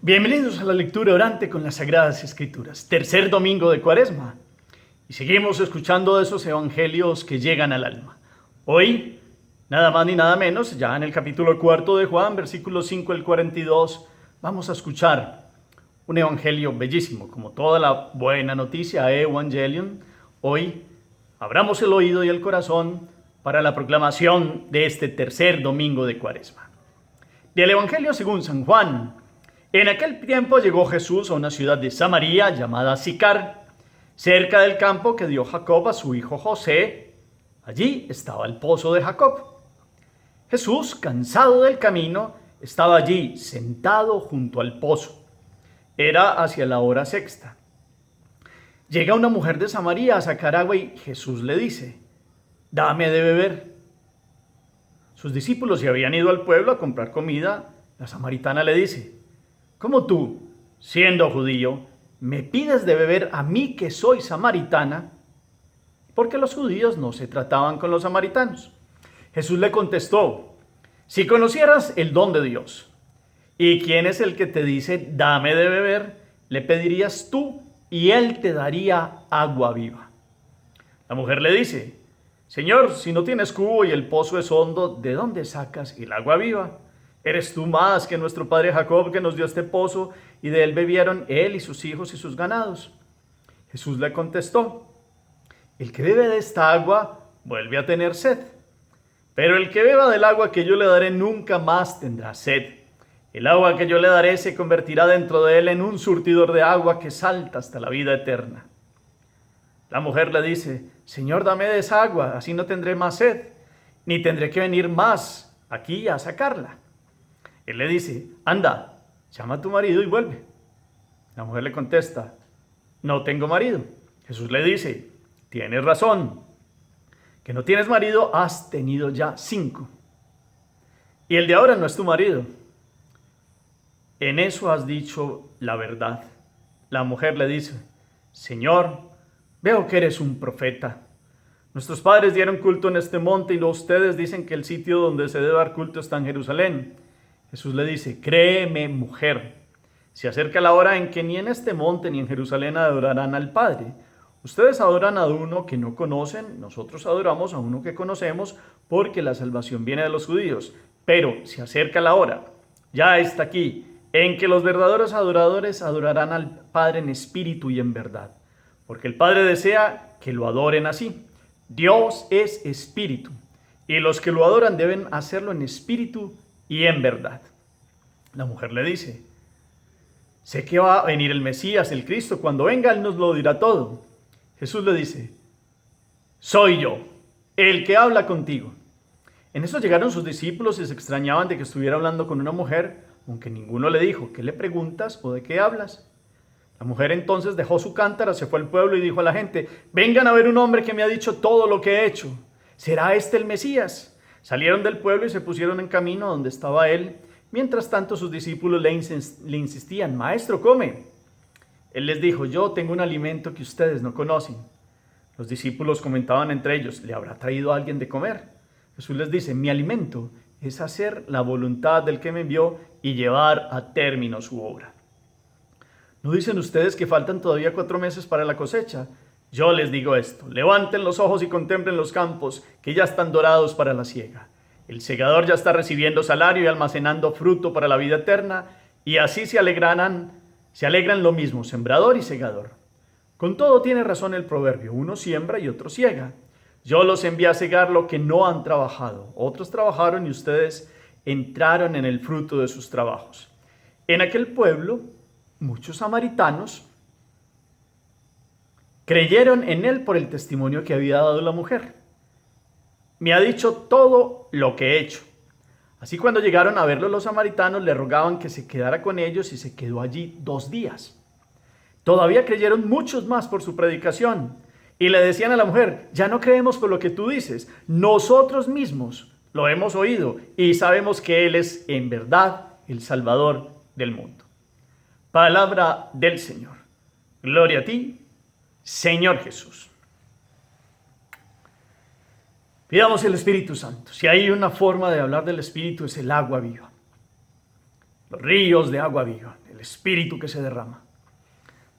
Bienvenidos a la lectura orante con las Sagradas Escrituras, tercer domingo de Cuaresma. Y seguimos escuchando de esos evangelios que llegan al alma. Hoy, nada más ni nada menos, ya en el capítulo 4 de Juan, versículos 5 al 42, vamos a escuchar un evangelio bellísimo, como toda la buena noticia, Evangelion. Hoy, abramos el oído y el corazón para la proclamación de este tercer domingo de Cuaresma. Del Evangelio según San Juan. En aquel tiempo llegó Jesús a una ciudad de Samaria llamada Sicar, cerca del campo que dio Jacob a su hijo José. Allí estaba el pozo de Jacob. Jesús, cansado del camino, estaba allí sentado junto al pozo. Era hacia la hora sexta. Llega una mujer de Samaria a sacar agua y Jesús le dice: «Dame de beber». Sus discípulos se habían ido al pueblo a comprar comida. La samaritana le dice: «¿Cómo tú, siendo judío, me pides de beber a mí que soy samaritana?» Porque los judíos no se trataban con los samaritanos. Jesús le contestó: «Si conocieras el don de Dios, y quién es el que te dice dame de beber, le pedirías tú y él te daría agua viva». La mujer le dice: «Señor, si no tienes cubo y el pozo es hondo, ¿de dónde sacas el agua viva? ¿Eres tú más que nuestro padre Jacob, que nos dio este pozo y de él bebieron él y sus hijos y sus ganados?» Jesús le contestó: «El que bebe de esta agua vuelve a tener sed, pero el que beba del agua que yo le daré nunca más tendrá sed. El agua que yo le daré se convertirá dentro de él en un surtidor de agua que salta hasta la vida eterna». La mujer le dice: «Señor, dame de esa agua, así no tendré más sed, ni tendré que venir más aquí a sacarla». Él le dice: «Anda, llama a tu marido y vuelve». La mujer le contesta: «No tengo marido». Jesús le dice: «Tienes razón, que no tienes marido, has tenido ya 5. Y el de ahora no es tu marido. En eso has dicho la verdad». La mujer le dice: «Señor, veo que eres un profeta. Nuestros padres dieron culto en este monte y ustedes dicen que el sitio donde se debe dar culto está en Jerusalén». Jesús le dice: «Créeme, mujer, se acerca la hora en que ni en este monte ni en Jerusalén adorarán al Padre. Ustedes adoran a uno que no conocen, nosotros adoramos a uno que conocemos, porque la salvación viene de los judíos. Pero se acerca la hora, ya está aquí, en que los verdaderos adoradores adorarán al Padre en espíritu y en verdad, porque el Padre desea que lo adoren así. Dios es espíritu, y los que lo adoran deben hacerlo en espíritu y en verdad». La mujer le dice: «Sé que va a venir el Mesías, el Cristo. Cuando venga, Él nos lo dirá todo». Jesús le dice: «Soy yo, el que habla contigo». En eso llegaron sus discípulos y se extrañaban de que estuviera hablando con una mujer, aunque ninguno le dijo: «¿Qué le preguntas o de qué hablas?». La mujer entonces dejó su cántara, se fue al pueblo y dijo a la gente: «Vengan a ver un hombre que me ha dicho todo lo que he hecho. ¿Será este el Mesías?». Salieron del pueblo y se pusieron en camino donde estaba él. Mientras tanto, sus discípulos le insistían: «Maestro, come». Él les dijo: «Yo tengo un alimento que ustedes no conocen». Los discípulos comentaban entre ellos: «¿Le habrá traído a alguien de comer?». Jesús les dice: «Mi alimento es hacer la voluntad del que me envió y llevar a término su obra». ¿No dicen ustedes que faltan todavía 4 meses para la cosecha? Yo les digo esto: levanten los ojos y contemplen los campos, que ya están dorados para la siega. El segador ya está recibiendo salario y almacenando fruto para la vida eterna, y así se alegran lo mismo sembrador y segador. Con todo tiene razón el proverbio: uno siembra y otro siega. Yo los envié a segar lo que no han trabajado. Otros trabajaron y ustedes entraron en el fruto de sus trabajos. En aquel pueblo, muchos samaritanos creyeron en él por el testimonio que había dado la mujer. «Me ha dicho todo lo que he hecho». Así, cuando llegaron a verlo los samaritanos, le rogaban que se quedara con ellos y se quedó allí 2 días. Todavía creyeron muchos más por su predicación y le decían a la mujer: «Ya no creemos por lo que tú dices, nosotros mismos lo hemos oído y sabemos que Él es en verdad el Salvador del mundo». Palabra del Señor. Gloria a ti, Señor Jesús. Pidamos el Espíritu Santo. Si hay una forma de hablar del Espíritu, es el agua viva. Los ríos de agua viva. el Espíritu que se derrama.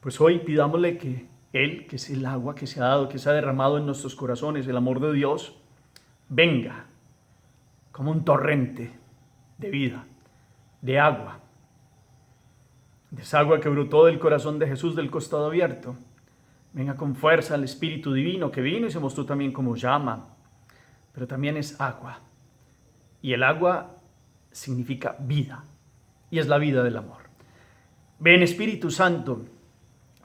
Pues hoy pidámosle que Él, que es el agua que se ha dado, que se ha derramado en nuestros corazones, el amor de Dios, venga como un torrente de vida, de agua. De esa agua que brotó del corazón de Jesús del costado abierto. Venga con fuerza el Espíritu Divino que vino y se mostró también como llama, pero también es agua. Y el agua significa vida, y es la vida del amor. Ven, Espíritu Santo,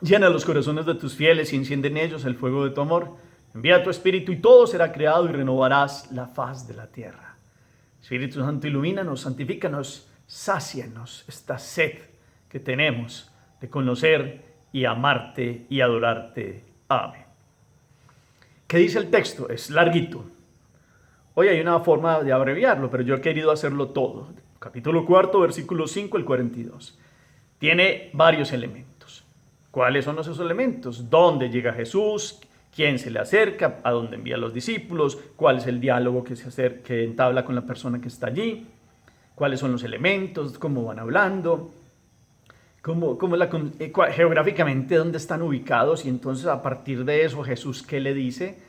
llena los corazones de tus fieles y enciende en ellos el fuego de tu amor. Envía tu Espíritu y todo será creado y renovarás la faz de la tierra. Espíritu Santo, ilumínanos, santifícanos, sácianos esta sed que tenemos de conocer y amarte y adorarte. Amén. ¿Qué dice el texto? Es larguito. Hoy hay una forma de abreviarlo, pero yo he querido hacerlo todo. Capítulo 4, versículo 5 al 42. Tiene varios elementos. ¿Cuáles son esos elementos? ¿Dónde llega Jesús? ¿Quién se le acerca? ¿A dónde envía a los discípulos? ¿Cuál es el diálogo que entabla con la persona que está allí? ¿Cuáles son los elementos? ¿Cómo van hablando? Geográficamente dónde están ubicados? Y entonces a partir de eso Jesús, ¿qué le dice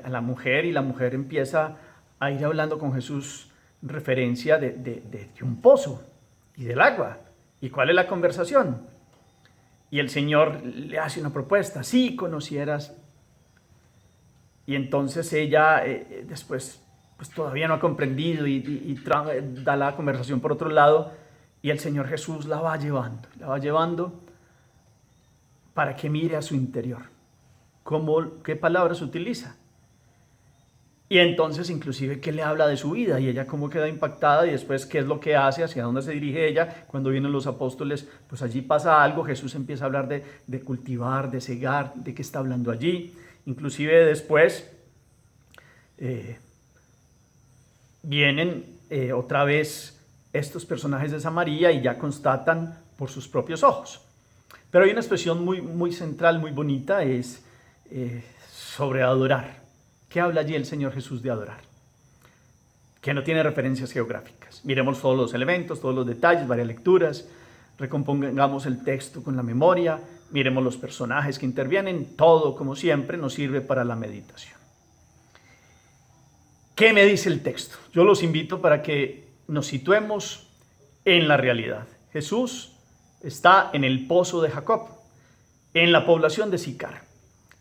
a la mujer? Y la mujer empieza a ir hablando con Jesús en referencia de un pozo y del agua. ¿Y cuál es la conversación? Y el Señor le hace una propuesta: si conocieras. Y entonces ella después pues todavía no ha comprendido y da la conversación por otro lado, y el Señor Jesús la va llevando para que mire a su interior. ¿Qué palabras utiliza? Y entonces inclusive qué le habla de su vida, y ella cómo queda impactada, y después qué es lo que hace, hacia dónde se dirige ella. Cuando vienen los apóstoles, pues allí pasa algo. Jesús empieza a hablar de cultivar, de cegar, de qué está hablando allí. Inclusive después vienen otra vez estos personajes de Samaria y ya constatan por sus propios ojos. Pero hay una expresión muy, muy central, muy bonita, es sobre adorar. ¿Qué habla allí el Señor Jesús de adorar? Que no tiene referencias geográficas. Miremos todos los elementos, todos los detalles, varias lecturas, recompongamos el texto con la memoria, miremos los personajes que intervienen, todo como siempre nos sirve para la meditación. ¿Qué me dice el texto? Yo los invito para que nos situemos en la realidad. Jesús está en el pozo de Jacob, en la población de Sicar,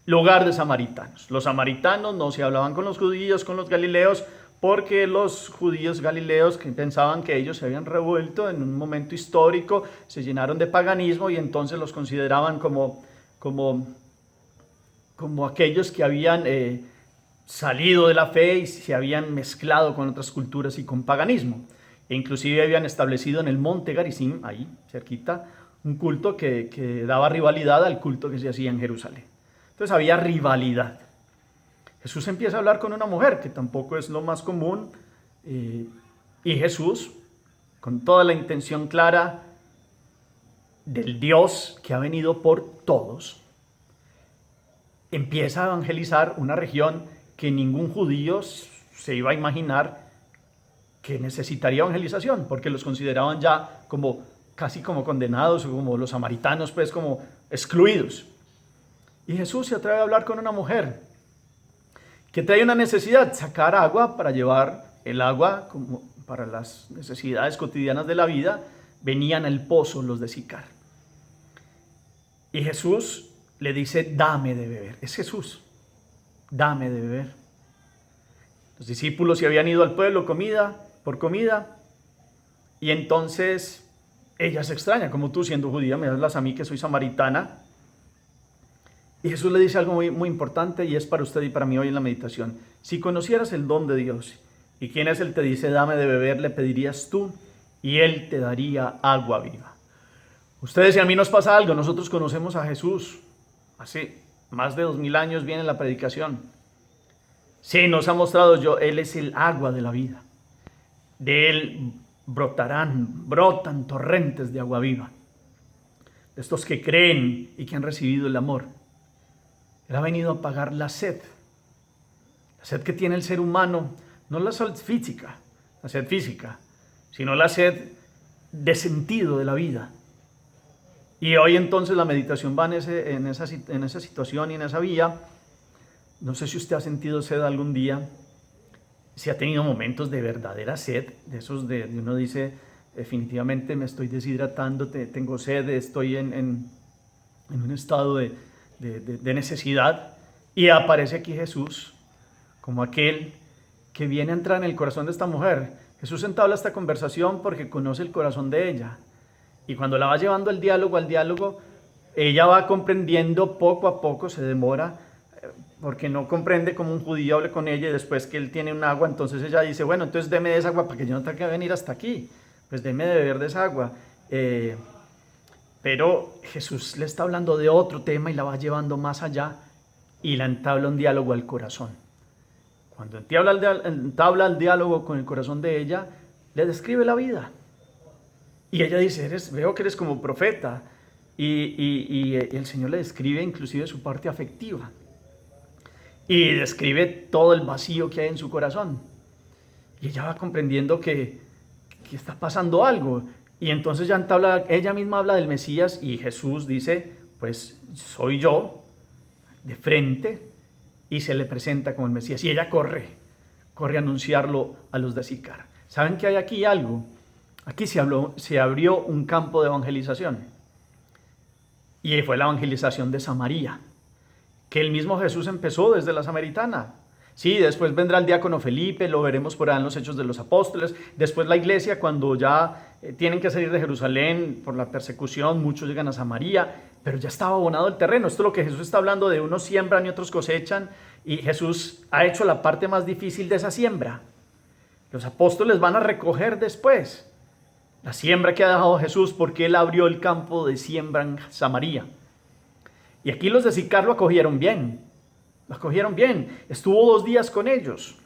lugar de samaritanos. Los samaritanos no se hablaban con los judíos, con los galileos, porque los judíos galileos que pensaban que ellos se habían revuelto en un momento histórico, se llenaron de paganismo y entonces los consideraban como aquellos que habían salido de la fe y se habían mezclado con otras culturas y con paganismo. E inclusive habían establecido en el monte Garizim, ahí cerquita, un culto que daba rivalidad al culto que se hacía en Jerusalén. Entonces había rivalidad. Jesús empieza a hablar con una mujer, que tampoco es lo más común, y Jesús, con toda la intención clara del Dios que ha venido por todos, empieza a evangelizar una región que ningún judío se iba a imaginar que necesitaría evangelización, porque los consideraban ya como casi como condenados, o como los samaritanos, pues como excluidos. Y Jesús se atreve a hablar con una mujer que trae una necesidad: sacar agua para llevar el agua como para las necesidades cotidianas de la vida. Venían al pozo los de Sicar. Y Jesús le dice: dame de beber. Es Jesús, dame de beber. Los discípulos se habían ido al pueblo por comida, y entonces ella se extraña: como tú, siendo judía, me hablas a mí que soy samaritana. Y Jesús le dice algo muy, muy importante, y es para usted y para mí hoy en la meditación. Si conocieras el don de Dios y quién es el que te dice dame de beber, le pedirías tú y Él te daría agua viva. Ustedes y a mí nos pasa algo. Nosotros conocemos a Jesús. Hace más de 2000 años viene la predicación. Sí, nos ha mostrado Él es el agua de la vida. De Él brotan torrentes de agua viva. De estos que creen y que han recibido el amor. Él ha venido a apagar la sed que tiene el ser humano, no la sed física, sino la sed de sentido de la vida, Y hoy entonces la meditación va en esa situación y en esa vía. No sé si usted ha sentido sed algún día, si ha tenido momentos de verdadera sed, de esos de uno dice, definitivamente me estoy deshidratando, tengo sed, estoy en un estado de necesidad. Y aparece aquí Jesús como aquel que viene a entrar en el corazón de esta mujer. Jesús entabla esta conversación porque conoce el corazón de ella. Y cuando la va llevando al diálogo, ella va comprendiendo poco a poco, se demora, porque no comprende cómo un judío hable con ella y después que él tiene un agua, entonces ella dice, bueno, entonces deme de esa agua para que yo no tenga que venir hasta aquí, pues deme de beber de esa agua. Pero Jesús le está hablando de otro tema y la va llevando más allá y la entabla un diálogo al corazón. Cuando entabla el diálogo con el corazón de ella, le describe la vida. Y ella dice, veo que eres como profeta. Y el Señor le describe inclusive su parte afectiva. Y describe todo el vacío que hay en su corazón. Y ella va comprendiendo que está pasando algo. Y entonces ya ella misma habla del Mesías y Jesús dice, pues soy yo, de frente, y se le presenta como el Mesías. Y ella corre a anunciarlo a los de Sicar. ¿Saben que hay aquí algo? Aquí se abrió un campo de evangelización. Y fue la evangelización de Samaria, que el mismo Jesús empezó desde la samaritana. Sí, después vendrá el diácono Felipe, lo veremos por ahí en los Hechos de los Apóstoles. Después la iglesia, cuando ya tienen que salir de Jerusalén por la persecución, muchos llegan a Samaria, pero ya estaba abonado el terreno. Esto es lo que Jesús está hablando de unos siembran y otros cosechan, y Jesús ha hecho la parte más difícil de esa siembra. Los apóstoles van a recoger después la siembra que ha dejado Jesús, porque Él abrió el campo de siembra en Samaria. Y aquí los de Sicar lo acogieron bien. Estuvo 2 días con ellos.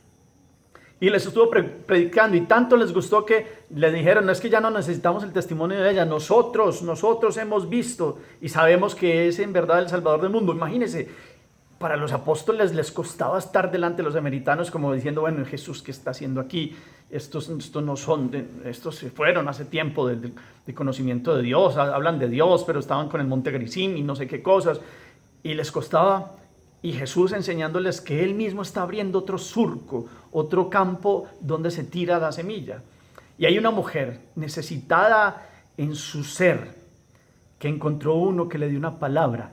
Y les estuvo predicando. Y tanto les gustó que le dijeron, no es que ya no necesitamos el testimonio de ella. Nosotros hemos visto y sabemos que es en verdad el Salvador del mundo. Imagínense, para los apóstoles les costaba estar delante de los samaritanos como diciendo, bueno, Jesús, ¿qué está haciendo aquí? Estos se fueron hace tiempo de conocimiento de Dios, hablan de Dios, pero estaban con el monte Gerizim y no sé qué cosas. Y les costaba, y Jesús enseñándoles que Él mismo está abriendo otro surco, otro campo donde se tira la semilla. Y hay una mujer necesitada en su ser, que encontró uno que le dio una palabra,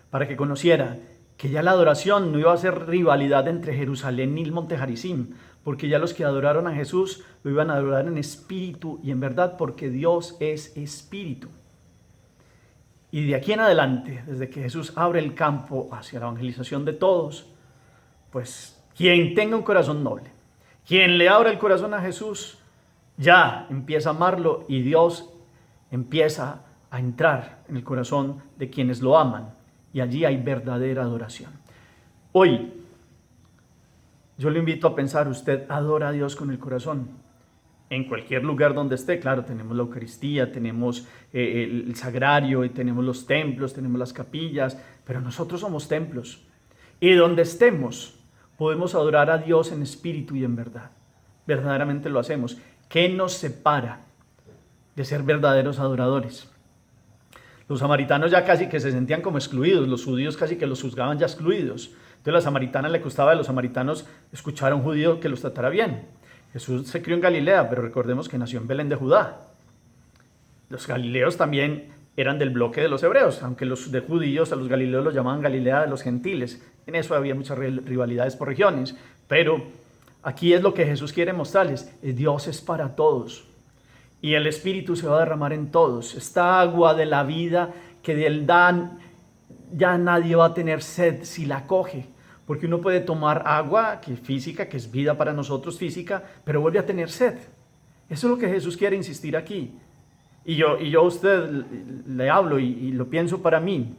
para que conociera que ya la adoración no iba a ser rivalidad entre Jerusalén y el monte Gerizim, porque ya los que adoraron a Jesús lo iban a adorar en espíritu y en verdad, porque Dios es espíritu. Y de aquí en adelante, desde que Jesús abre el campo hacia la evangelización de todos, pues quien tenga un corazón noble, quien le abra el corazón a Jesús, ya empieza a amarlo y Dios empieza a entrar en el corazón de quienes lo aman. Y allí hay verdadera adoración. Hoy, yo le invito a pensar, usted adora a Dios con el corazón. En cualquier lugar donde esté, claro, tenemos la Eucaristía, tenemos el sagrario, y tenemos los templos, tenemos las capillas, pero nosotros somos templos. Y donde estemos, podemos adorar a Dios en espíritu y en verdad. Verdaderamente lo hacemos. ¿Qué nos separa de ser verdaderos adoradores? Los samaritanos ya casi que se sentían como excluidos, los judíos casi que los juzgaban ya excluidos. Entonces a la samaritana le costaba a los samaritanos escuchar a un judío que los tratara bien. Jesús se crió en Galilea, pero recordemos que nació en Belén de Judá. Los galileos también eran del bloque de los hebreos, aunque los de judíos a los galileos los llamaban Galilea de los gentiles. En eso había muchas rivalidades por regiones, pero aquí es lo que Jesús quiere mostrarles: Dios es para todos. Y el Espíritu se va a derramar en todos. Esta agua de la vida que de Él dan, ya nadie va a tener sed si la coge. Porque uno puede tomar agua que física, que es vida para nosotros física, pero vuelve a tener sed. Eso es lo que Jesús quiere insistir aquí. Y yo a usted le hablo y lo pienso para mí.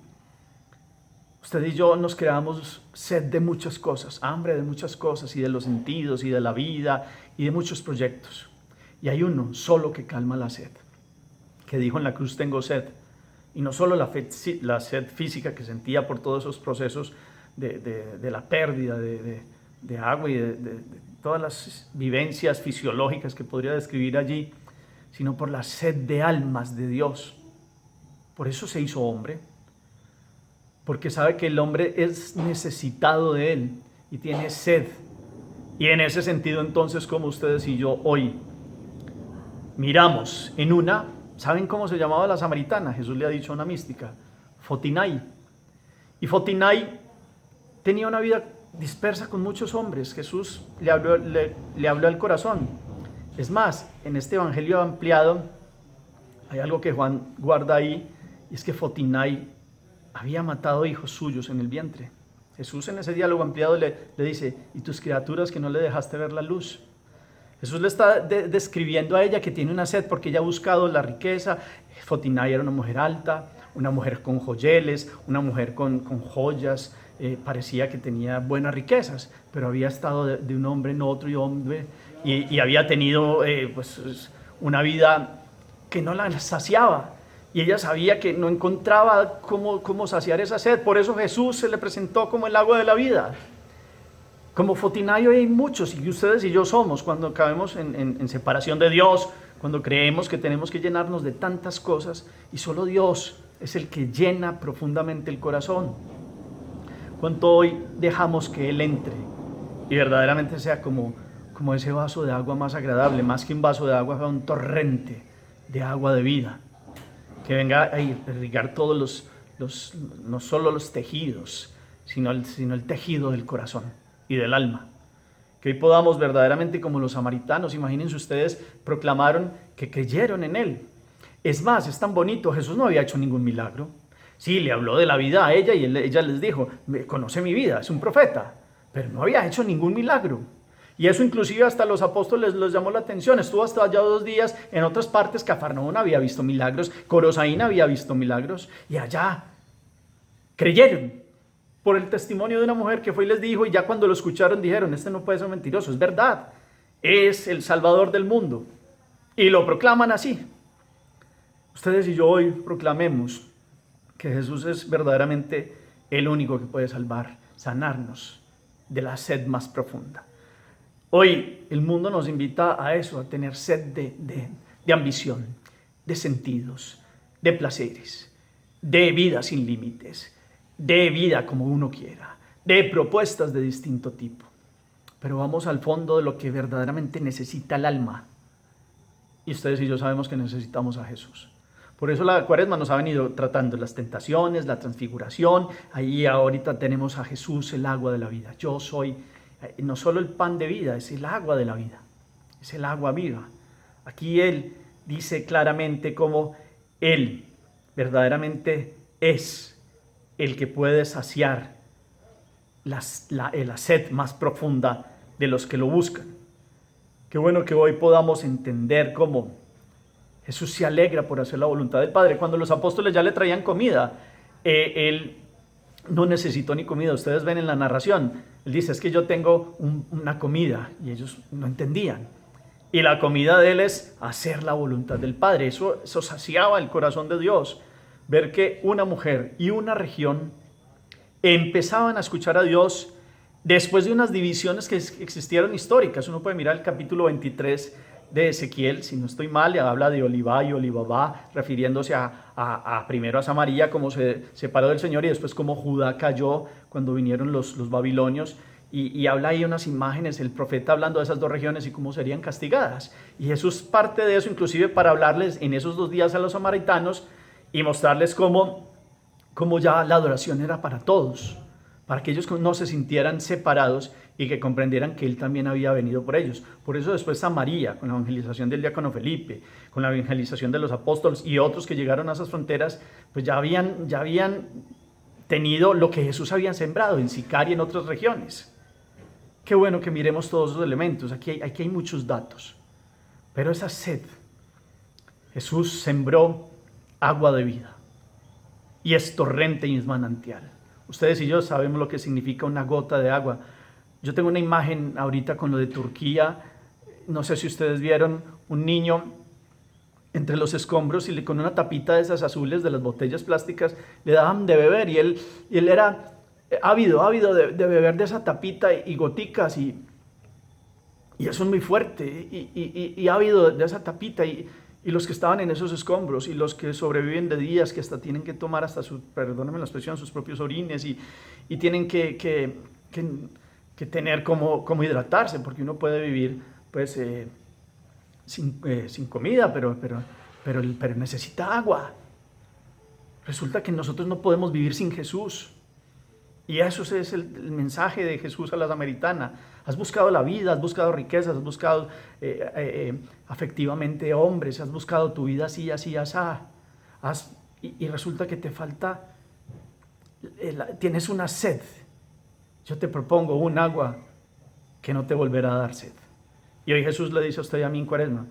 Usted y yo nos creamos sed de muchas cosas, hambre de muchas cosas, y de los sentidos, y de la vida, y de muchos proyectos. Y hay uno solo que calma la sed, que dijo en la cruz: tengo sed. Y no solo la sed física que sentía por todos esos procesos de la pérdida de agua y de todas las vivencias fisiológicas que podría describir allí, sino por la sed de almas de Dios. Por eso se hizo hombre. Porque sabe que el hombre es necesitado de él y tiene sed. Y en ese sentido, entonces, como ustedes y yo hoy miramos en una, ¿saben cómo se llamaba la samaritana? Jesús le ha dicho a una mística, Fotinai. Y Fotinai tenía una vida dispersa con muchos hombres. Jesús le habló al corazón. Es más, en este evangelio ampliado, hay algo que Juan guarda ahí, y es que Fotinai había matado hijos suyos en el vientre. Jesús en ese diálogo ampliado le dice, ¿y tus criaturas que no le dejaste ver la luz? Jesús le está describiendo a ella que tiene una sed porque ella ha buscado la riqueza. Fotinai era una mujer alta, una mujer con joyeles, una mujer con joyas, parecía que tenía buenas riquezas, pero había estado de un hombre en otro y había tenido pues una vida que no la saciaba. Y ella sabía que no encontraba cómo saciar esa sed. Por eso Jesús se le presentó como el agua de la vida. Como Fotinai hoy hay muchos, y ustedes y yo somos, cuando caemos en separación de Dios, cuando creemos que tenemos que llenarnos de tantas cosas, y solo Dios es el que llena profundamente el corazón. Cuánto hoy dejamos que Él entre y verdaderamente sea como ese vaso de agua más agradable, más que un vaso de agua, un torrente de agua de vida, que venga a irrigar todos no solo los tejidos, sino el tejido del corazón y del alma. Que hoy podamos verdaderamente, como los samaritanos, imagínense ustedes, proclamaron que creyeron en Él. Es más, es tan bonito, Jesús no había hecho ningún milagro. Sí, le habló de la vida a ella y ella les dijo, conoce mi vida, es un profeta, pero no había hecho ningún milagro. Y eso inclusive hasta los apóstoles les llamó la atención. Estuvo hasta allá 2 días en otras partes. Cafarnaúm había visto milagros, Corosaín había visto milagros, y allá creyeron por el testimonio de una mujer que fue y les dijo, y ya cuando lo escucharon dijeron, este no puede ser mentiroso, es verdad, es el Salvador del mundo, y lo proclaman así. Ustedes y yo hoy proclamemos que Jesús es verdaderamente el único que puede salvar, sanarnos de la sed más profunda. Hoy el mundo nos invita a eso, a tener sed de ambición, de sentidos, de placeres, de vida sin límites, de vida como uno quiera, de propuestas de distinto tipo. Pero vamos al fondo de lo que verdaderamente necesita el alma. Y ustedes y yo sabemos que necesitamos a Jesús. Por eso la Cuaresma nos ha venido tratando las tentaciones, la transfiguración. Ahí ahorita tenemos a Jesús, el agua de la vida. Yo soy no solo el pan de vida, es el agua de la vida, es el agua viva. Aquí Él dice claramente cómo Él verdaderamente es el que puede saciar la sed más profunda de los que lo buscan. Qué bueno que hoy podamos entender cómo Jesús se alegra por hacer la voluntad del Padre. Cuando los apóstoles ya le traían comida, Él no necesitó ni comida. Ustedes ven en la narración, Él dice, es que yo tengo una comida, y ellos no entendían. Y la comida de Él es hacer la voluntad del Padre. Eso saciaba el corazón de Dios. Ver que una mujer y una región empezaban a escuchar a Dios después de unas divisiones que existieron históricas. Uno puede mirar el capítulo 23 de Ezequiel, si no estoy mal, habla de Olivá y Olivabá, refiriéndose primero a Samaria, cómo se separó del Señor, y después cómo Judá cayó cuando vinieron los babilonios, y habla ahí unas imágenes, el profeta hablando de esas 2 regiones y cómo serían castigadas. Y Jesús parte de eso, inclusive para hablarles en esos 2 días a los samaritanos y mostrarles cómo ya la adoración era para todos, para que ellos no se sintieran separados y que comprendieran que Él también había venido por ellos. Por eso después Samaria, con la evangelización del diácono Felipe, con la evangelización de los apóstoles y otros que llegaron a esas fronteras, pues ya habían tenido lo que Jesús había sembrado en Sicar y en otras regiones. Qué bueno que miremos todos esos elementos. Aquí hay muchos datos. Pero esa sed, Jesús sembró agua de vida, y es torrente y es manantial. Ustedes y yo sabemos lo que significa una gota de agua. Yo tengo una imagen ahorita con lo de Turquía. No sé si ustedes vieron un niño entre los escombros y con una tapita de esas azules de las botellas plásticas le daban de beber, y él era ávido de beber de esa tapita y goticas, y eso es muy fuerte, y ávido de esa tapita, y Y los que estaban en esos escombros y los que sobreviven de días que hasta tienen que tomar hasta perdónenme la expresión, sus propios orines y tienen que tener como hidratarse, porque uno puede vivir pues sin comida, pero necesita agua. Resulta que nosotros no podemos vivir sin Jesús. Y eso es el mensaje de Jesús a la samaritana. Has buscado la vida, has buscado riquezas, has buscado afectivamente hombres, has buscado tu vida así, así, así. Y resulta que te falta, tienes una sed. Yo te propongo un agua que no te volverá a dar sed. Y hoy Jesús le dice a usted y a mí en Cuaresma,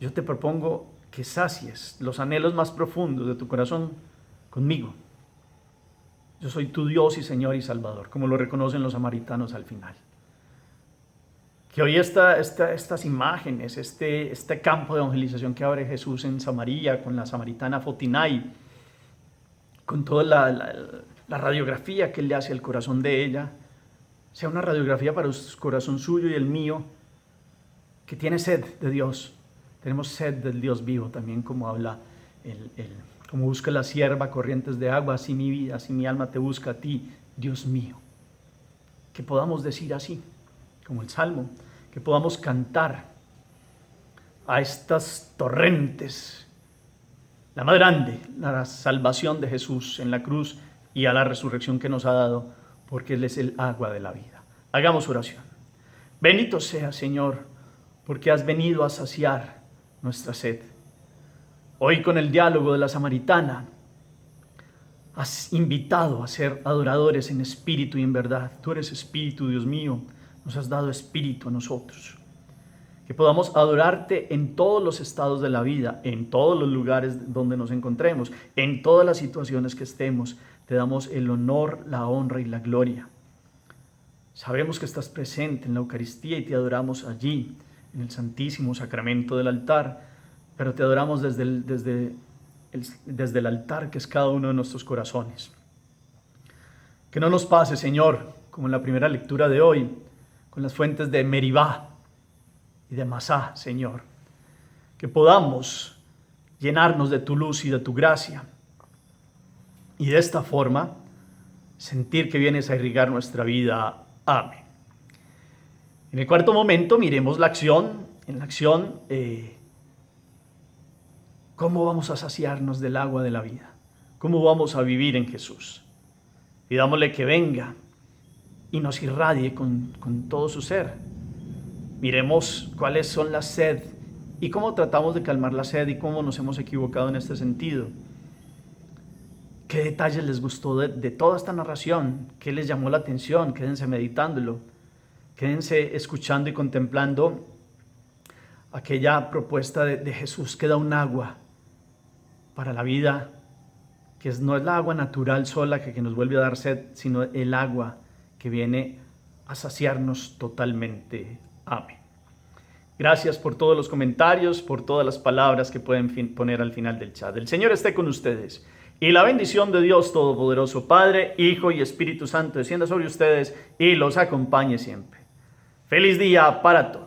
yo te propongo que sacies los anhelos más profundos de tu corazón conmigo. Yo soy tu Dios y Señor y Salvador, como lo reconocen los samaritanos al final. Que hoy estas imágenes, este campo de evangelización que abre Jesús en Samaria, con la samaritana Fotinai, con toda la radiografía que Él le hace al corazón de ella, sea una radiografía para el corazón suyo y el mío, que tiene sed de Dios. Tenemos sed del Dios vivo también, como habla como busca la sierva corrientes de agua, así mi vida, así mi alma te busca a ti, Dios mío. Que podamos decir así, como el Salmo, que podamos cantar a estas torrentes, la más grande, la salvación de Jesús en la cruz y a la resurrección que nos ha dado, porque Él es el agua de la vida. Hagamos oración. Bendito sea, Señor, porque has venido a saciar nuestra sed. Hoy con el diálogo de la samaritana has invitado a ser adoradores en espíritu y en verdad. Tú eres espíritu, Dios mío, nos has dado espíritu a nosotros. Que podamos adorarte en todos los estados de la vida, en todos los lugares donde nos encontremos, en todas las situaciones que estemos. Te damos el honor, la honra y la gloria. Sabemos que estás presente en la Eucaristía y te adoramos allí, en el Santísimo Sacramento del altar, pero te adoramos desde el altar que es cada uno de nuestros corazones. Que no nos pase, Señor, como en la primera lectura de hoy, con las fuentes de Meribá y de Masá, Señor. Que podamos llenarnos de tu luz y de tu gracia. Y de esta forma, sentir que vienes a irrigar nuestra vida. Amén. En el cuarto momento, miremos la acción. En la acción, ¿cómo vamos a saciarnos del agua de la vida? ¿Cómo vamos a vivir en Jesús? Pidámosle que venga y nos irradie con todo su ser. Miremos cuáles son las sed y cómo tratamos de calmar la sed y cómo nos hemos equivocado en este sentido. ¿Qué detalles les gustó de toda esta narración? ¿Qué les llamó la atención? Quédense meditándolo. Quédense escuchando y contemplando aquella propuesta de Jesús que da un agua para la vida, que no es la agua natural sola que nos vuelve a dar sed, sino el agua que viene a saciarnos totalmente. Amén. Gracias por todos los comentarios, por todas las palabras que pueden poner al final del chat. El Señor esté con ustedes. Y la bendición de Dios Todopoderoso, Padre, Hijo y Espíritu Santo, descienda sobre ustedes y los acompañe siempre. Feliz día para todos.